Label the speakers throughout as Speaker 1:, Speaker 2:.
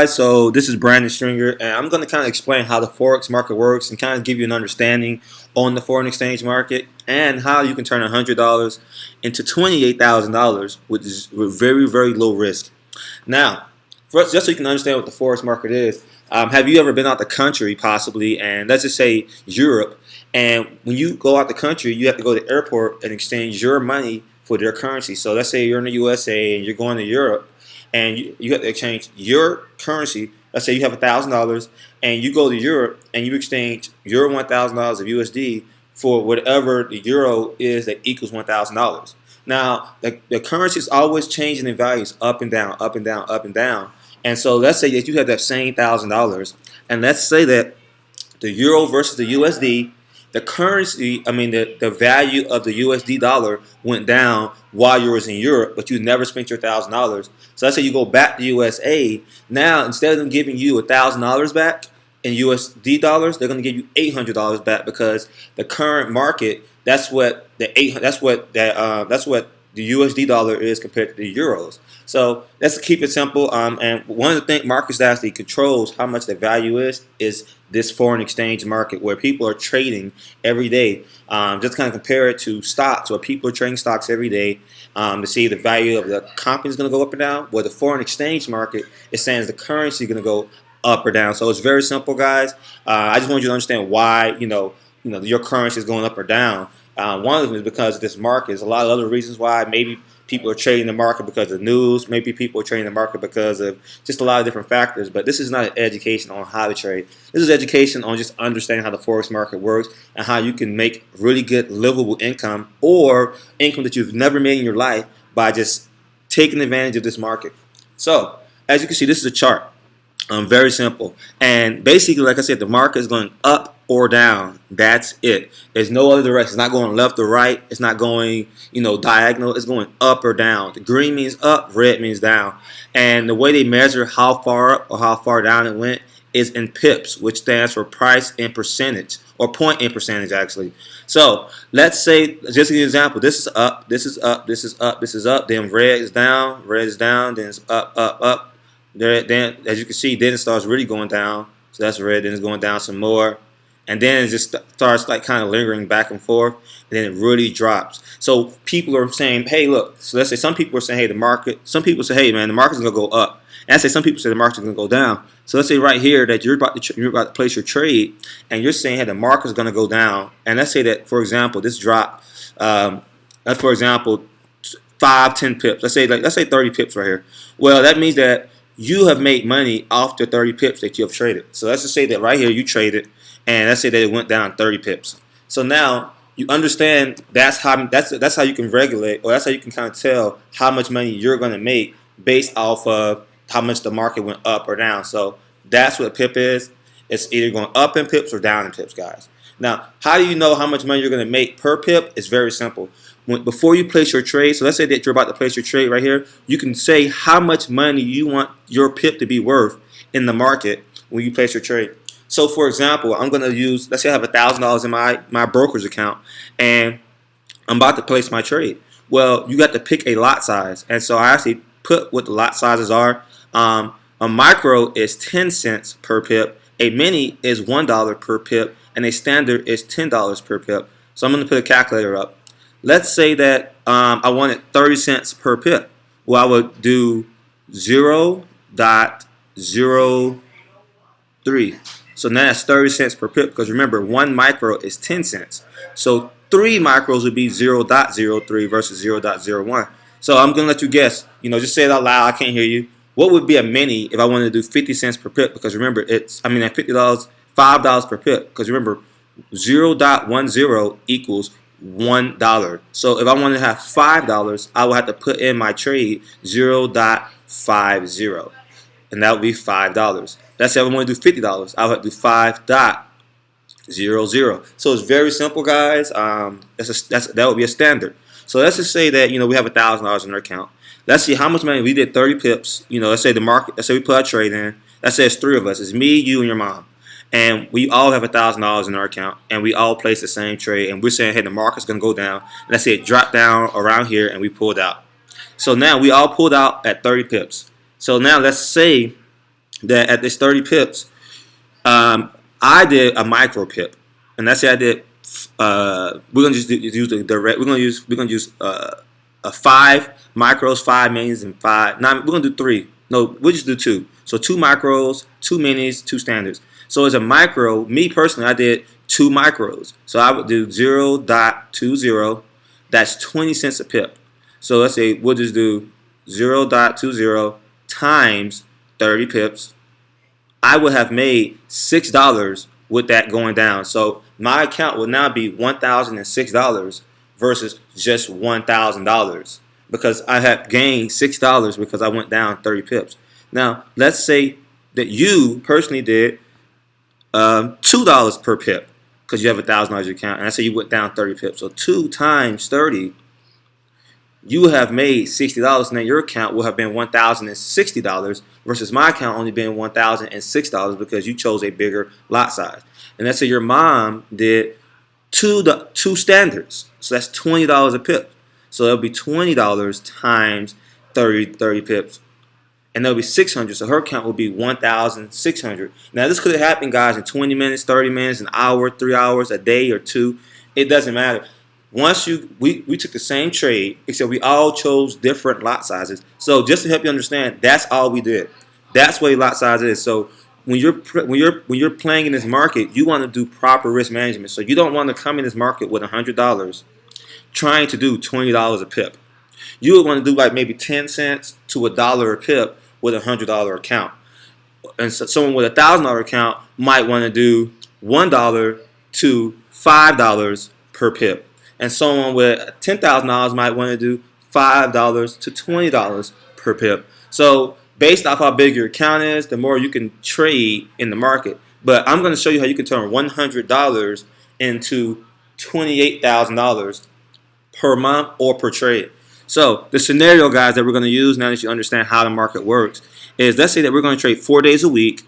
Speaker 1: guys, so this is Brandon Stringer, and I'm going to kind of explain how the Forex market works and kind of give you an understanding on the foreign exchange market and how you can turn $100 into $28,000 with very, very low risk. Now, first, just so you can understand what the Forex market is, have you ever been out the country possibly, and let's just say Europe, and when you go out the country, you have to go to the airport and exchange your money for their currency. So let's say you're in the USA and you're going to Europe, and you have to exchange your currency. Let's say you have $1,000 and you go to Europe and you exchange your $1,000 of USD for whatever the euro is that equals $1,000. Now, the currency is always changing in values, up and down, up and down, up and down. And so let's say that you have that same $1,000, and let's say that the euro versus the USD, the currency, the value of the USD dollar went down while you was in Europe, but you never spent your $1,000. So let's say you go back to USA. Now, instead of them giving you $1,000 back in USD dollars, they're going to give you $800 back, because the current market, that's what the USD dollar is compared to the euros. So let's keep it simple. And one of the things markets that actually controls how much the value is this foreign exchange market, where people are trading every day. Just kind of compare it to stocks, where people are trading stocks every day to see the value of the company is going to go up and down. Where the foreign exchange market is saying the currency is going to go up or down. So it's very simple, guys. I just want you to understand why your currency is going up or down. One of them is because of this market. There's a lot of other reasons why. Maybe people are trading the market because of news. Maybe people are trading the market because of just a lot of different factors. But this is not an education on how to trade. This is education on just understanding how the Forex market works and how you can make really good livable income, or income that you've never made in your life, by just taking advantage of this market. So as you can see, this is a chart. Very simple. And basically, like I said, the market is going up or down. That's it. There's no other direction. It's not going left or right. It's not going, diagonal. It's going up or down. The green means up, red means down. And the way they measure how far up or how far down it went is in pips, which stands for price in percentage, or point in percentage, actually. So let's say, just an example, this is up, this is up, this is up, this is up, then red is down, then it's up, up, up. Then, as you can see, then it starts really going down. So that's red. Then it's going down some more, and then it just starts like kind of lingering back and forth, and then it really drops. So people are saying, hey, look. So let's say some people are saying, hey, the market. Some people say, hey, man, the market's gonna go up. And I say some people say the market's gonna go down. So let's say right here that you're about to place your trade, and you're saying, hey, the market's gonna go down. And let's say that, for example, this drop. That's, for example, 5, 10 pips. Let's say 30 pips right here. Well, that means that you have made money off the 30 pips that you have traded. So let's just say that right here you traded, and let's say that it went down 30 pips. So now you understand that's how you can regulate, or that's how you can kind of tell how much money you're going to make based off of how much the market went up or down. So that's what a pip is. It's either going up in pips or down in pips, guys. Now, how do you know how much money you're going to make per pip? It's very simple. Before you place your trade, so let's say that you're about to place your trade right here, you can say how much money you want your pip to be worth in the market when you place your trade. So for example, I'm going to use, let's say I have $1,000 in my brokerage account, and I'm about to place my trade. Well, you got to pick a lot size, and so I actually put what the lot sizes are. A micro is 10 cents per pip, a mini is $1 per pip, and a standard is $10 per pip. So I'm going to put a calculator up. Let's say that I wanted 30 cents per pip. Well, I would do 0.03. So now that's 30 cents per pip, because remember, 1 micro is 10 cents. So 3 micros would be 0.03 versus 0.01. So I'm going to let you guess. Just say it out loud. I can't hear you. What would be a mini if I wanted to do 50 cents per pip? Because remember, at $50, $5 per pip. Because remember, 0.10 equals $1. So if I wanted to have $5, I would have to put in my trade 0.50, and that would be $5. Let's say I want to do $50, I would have to do 5.00. So it's very simple, guys. That would be a standard. So let's just say that we have $1,000 in our account. Let's see how much money we did. 30 pips. Let's say the market. Let's say we put our trade in. Let's say it's 3 of us. It's me, you, and your mom. And we all have $1,000 in our account, and we all place the same trade, and we're saying, hey, the market's going to go down. Let's say it dropped down around here, and we pulled out. So now we all pulled out at 30 pips. So now let's say that at this 30 pips, I did a micro pip, and that's it. I did. We're gonna just use the direct. We're gonna use a 5 micros, 5 minis, and 5. Now we're gonna do 3. No, we'll just do 2. So 2 micros, 2 minis, 2 standards. So as a micro, me personally, I did 2 micros. So I would do 0.20. That's 20 cents a pip. So let's say we'll just do 0.20 times 30 pips. I would have made $6 with that going down. So my account will now be $1,006 versus just $1,000 because I have gained $6 because I went down 30 pips. Now let's say that you personally did $2 per pip because you have $1,000 account, and I say you went down 30 pips. So 2 times 30, you have made $60, and then your account will have been $1,060 versus my account only being $1,006 because you chose a bigger lot size. And let's say your mom did two standards, so that's $20 a pip. So that'll be $20 times 30 pips, and that'll be 600. So her account will be 1,600. Now this could have happened, guys, in 20 minutes, 30 minutes, an hour, 3 hours, a day, or 2. It doesn't matter. Once we took the same trade, except we all chose different lot sizes. So just to help you understand, that's all we did. That's what a lot size is. So when you're playing in this market, you want to do proper risk management. So you don't want to come in this market with $100 trying to do $20 a pip. You would want to do like maybe 10 cents to $1 a pip with a $100 account. And so someone with a $1,000 account might want to do $1 to $5 per pip. And someone with $10,000 might want to do $5 to $20 per pip. So based off how big your account is, the more you can trade in the market. But I'm going to show you how you can turn $100 into $28,000 per month or per trade. So the scenario, guys, that we're going to use now that you understand how the market works is, let's say that we're going to trade 4 days a week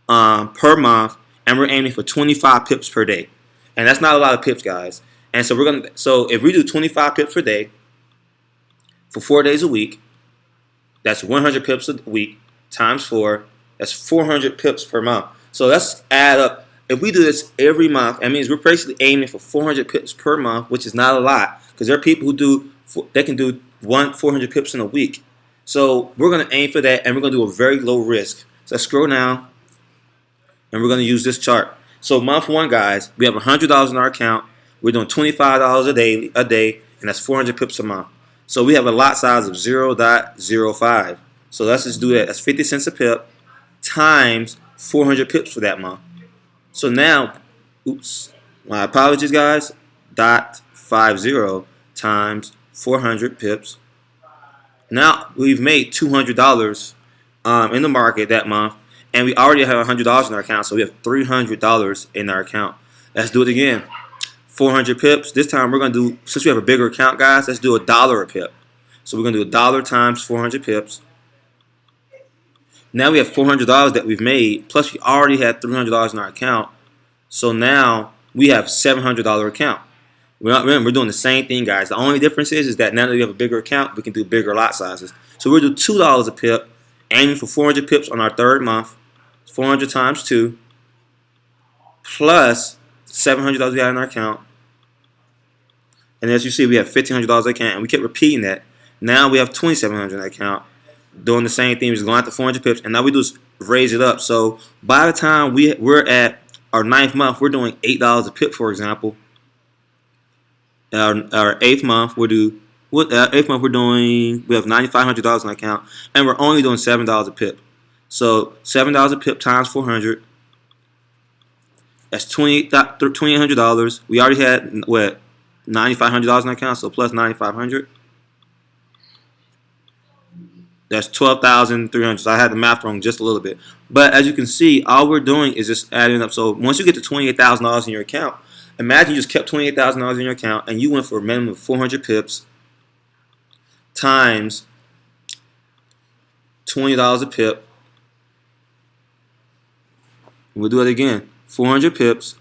Speaker 1: per month, and we're aiming for 25 pips per day. And that's not a lot of pips, guys. And so if we do 25 pips per day for 4 days a week, that's 100 pips a week times 4. That's 400 pips per month. So let's add up. If we do this every month, that means we're basically aiming for 400 pips per month, which is not a lot because there are people who can do 400 pips in a week. So we're going to aim for that, and we're going to do a very low risk. So let's scroll down, and we're going to use this chart. So month 1, guys, we have $100 in our account. We're doing $25 a day, and that's 400 pips a month. So we have a lot size of 0.05. So let's just do that. That's 50 cents a pip times 400 pips for that month. So now, oops, my apologies, guys. 0.50 times 400 pips. Now we've made $200 in the market that month, and we already have $100 in our account. So we have $300 in our account. Let's do it again. 400 pips. This time we're going to do, since we have a bigger account, guys, let's do $1 a pip. So we're going to do $1 times 400 pips. Now we have $400 that we've made, plus we already had $300 in our account. So now we have $700 account. Remember, we're doing the same thing, guys. The only difference is that now that we have a bigger account, we can do bigger lot sizes. So we'll do $2 a pip, aiming for 400 pips on our 3rd month. 400 times 2, plus $700 we got in our account. And as you see, we have $1,500 account, and we kept repeating that. Now we have $2,700 in the account, doing the same thing, just going after 400 pips, and now we just raise it up. So by the time we're at our 9th month, we're doing $8 a pip, for example. Our 8th month, we have $9,500 in the account, and we're only doing $7 a pip. So $7 a pip times 400. That's $2,800. We already had what? $9,500 in the account, so plus $9,500. That's $12,300. So I had the math wrong just a little bit. But as you can see, all we're doing is just adding up. So once you get to $28,000 in your account, imagine you just kept $28,000 in your account and you went for a minimum of 400 pips times $20 a pip. We'll do it again. 400 pips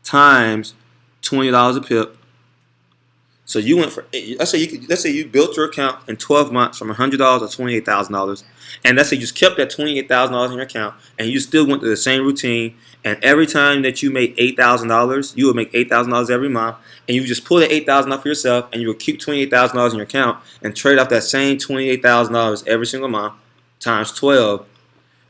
Speaker 1: times $20 a pip. So you went for, let's say you built your account in 12 months from $100 to $28,000, and let's say you just kept that $28,000 in your account, and you still went through the same routine, and every time that you made $8,000, you would make $8,000 every month, and you just pull the $8,000 off for yourself, and you would keep $28,000 in your account and trade off that same $28,000 every single month times 12,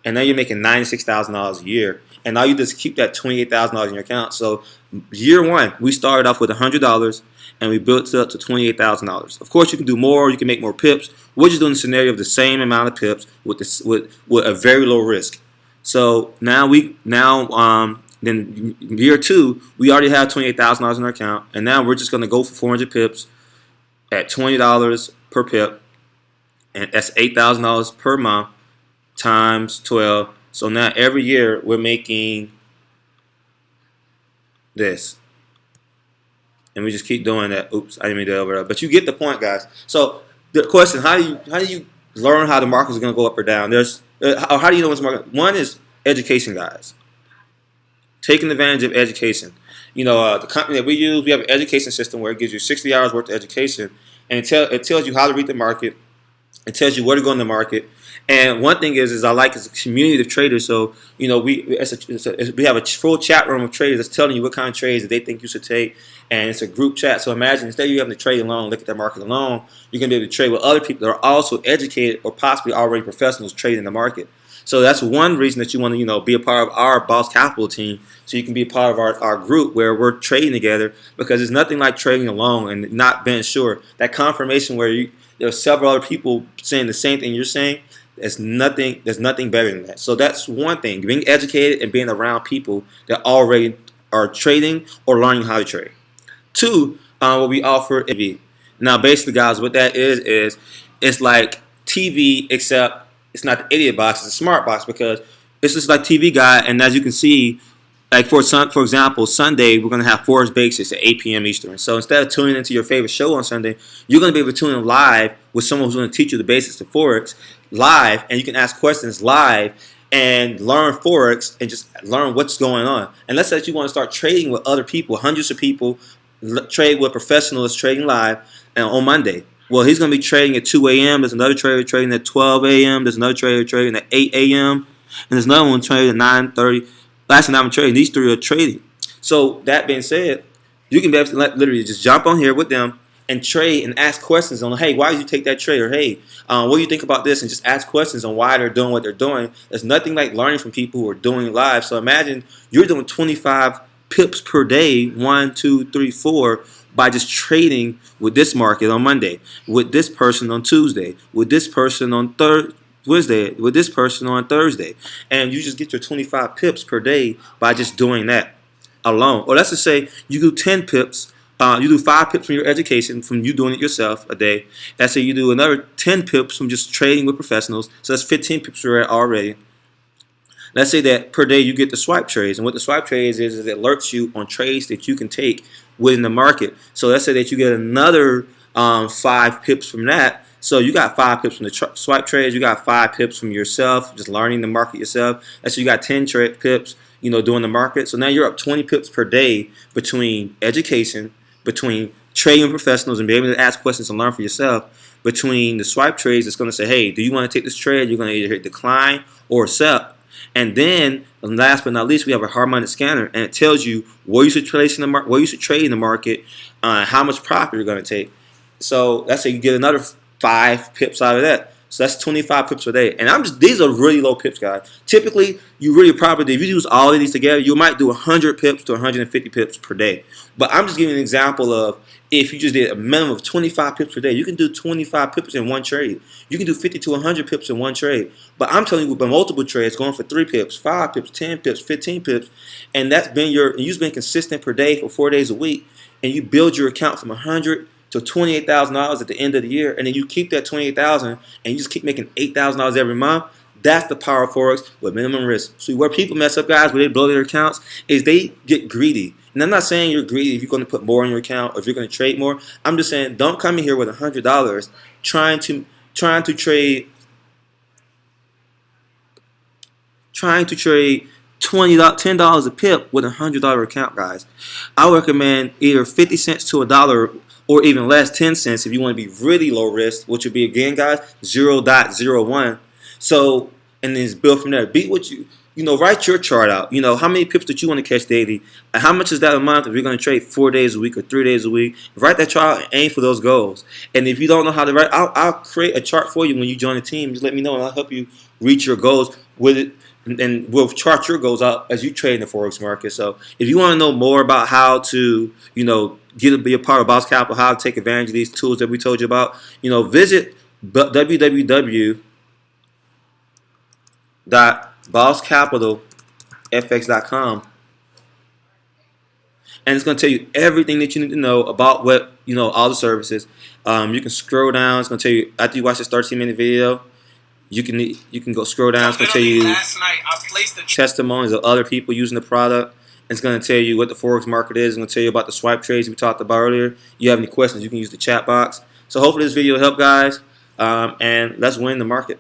Speaker 1: and now you're making $96,000 a year. And now you just keep that $28,000 in your account. So year one, we started off with $100 and we built it up to $28,000. Of course, you can do more. You can make more pips. We're just doing a scenario of the same amount of pips with a very low risk. So now then year two, we already have $28,000 in our account, and now we're just going to go for 400 pips at $20 per pip, and that's $8,000 per month times 12. So now every year we're making this. And we just keep doing that. Oops, I didn't mean to over there. But you get the point, guys. So the question, how do you learn how the market is going to go up or down? How do you know what's market? One is education, guys. Taking advantage of education. You know, the company that we use, we have an education system where it gives you 60 hours worth of education, and it tells you how to read the market. It tells you where to go in the market. And one thing is I like it's a community of traders. So you know we have a full chat room of traders that's telling you what kind of trades that they think you should take, and it's a group chat. So imagine instead of you having to trade alone, look at the market alone, you're gonna be able to trade with other people that are also educated or possibly already professionals trading the market. So that's one reason that you want to be a part of our Boss Capital team, so you can be a part of our group where we're trading together, because there's nothing like trading alone and not being sure. That confirmation where there are several other people saying the same thing you're saying. There's nothing better than that. So that's one thing, being educated and being around people that already are trading or learning how to trade. Two, what we offer TV. Now basically, guys, what that is it's like TV, except it's not the idiot box, it's a smart box, because it's just like TV guide. And as you can see, like for example, Sunday we're going to have Forex Basics at 8 p.m. Eastern. So instead of tuning into your favorite show on Sunday, you're going to be able to tune in live with someone who's going to teach you the basics of Forex live, and you can ask questions live and learn Forex and just learn what's going on. And let's say that you want to start trading with other people, hundreds of people, trade with professionals trading live and on Monday. Well, he's going to be trading at 2 a.m. There's another trader trading at 12 a.m. There's another trader trading at 8 a.m. And there's another one trading at 9:30. Last time I'm trading, these three are trading. So that being said, you can be able to literally just jump on here with them and trade and ask questions on, hey, why did you take that trade? Or hey, what do you think about this? And just ask questions on why they're doing what they're doing. There's nothing like learning from people who are doing it live. So imagine you're doing 25 pips per day, 1, 2, 3, 4, by just trading with this market on Monday, with this person on Tuesday, with this person on Wednesday, with this person on Thursday. And you just get your 25 pips per day by just doing that alone. Or let's just say you do 10 pips. You do 5 pips from your education, from you doing it yourself a day. Let's say you do another 10 pips from just trading with professionals. So that's 15 pips already. Let's say that per day you get the swipe trades. And what the swipe trades is it alerts you on trades that you can take within the market. So let's say that you get another 5 pips from that. So you got 5 pips from the swipe trades. You got 5 pips from yourself, just learning the market yourself. Let's say you got 10 pips, doing the market. So now you're up 20 pips per day between education, between trading with professionals and being able to ask questions and learn for yourself, between the swipe trades that's going to say, hey, do you want to take this trade? You're going to either hit decline or accept. And then, last but not least, we have a harmonic scanner, and it tells you where you should trade in the market, where you should trade in the market, how much profit you're going to take. So let's say you get another 5 pips out of that. So that's 25 pips a day. And these are really low pips, guys. Typically, if you use all of these together, you might do 100 pips to 150 pips per day. But I'm just giving an example of if you just did a minimum of 25 pips per day, you can do 25 pips in one trade. You can do 50 to 100 pips in one trade. But I'm telling you, with multiple trades, going for 3 pips, 5 pips, 10 pips, 15 pips, and you've been consistent per day for 4 days a week, and you build your account from 100 to $28,000 at the end of the year, and then you keep that $28,000 and you just keep making $8,000 every month. That's the power of Forex with minimum risk. So where people mess up, guys, where they blow their accounts, is they get greedy. And I'm not saying you're greedy if you're going to put more in your account or if you're going to trade more. I'm just saying don't come in here with $100 trying to trade $10 a pip with a $100 account, guys. I recommend either 50 cents to $1 or even less, 10 cents if you want to be really low risk, which would be, again, guys, 0.01. So, and then build from there. Beat what write your chart out. How many pips that you want to catch daily, and how much is that a month if you're going to trade 4 days a week or 3 days a week. Write that chart out and aim for those goals. And if you don't know how to write, I'll create a chart for you when you join the team. Just let me know and I'll help you reach your goals with it. And we'll chart your goals out as you trade in the Forex market. So if you want to know more about how to, be a part of Boss Capital, how to take advantage of these tools that we told you about, visit www.bosscapitalfx.com, and it's going to tell you everything that you need to know about what, all the services. You can scroll down. It's going to tell you, after you watch this 13-minute video, you can go scroll down. It's going to tell you testimonies of other people using the product. It's going to tell you what the Forex market is. It's going to tell you about the swipe trades we talked about earlier. If you have any questions, you can use the chat box. So hopefully this video helped, guys, and let's win the market.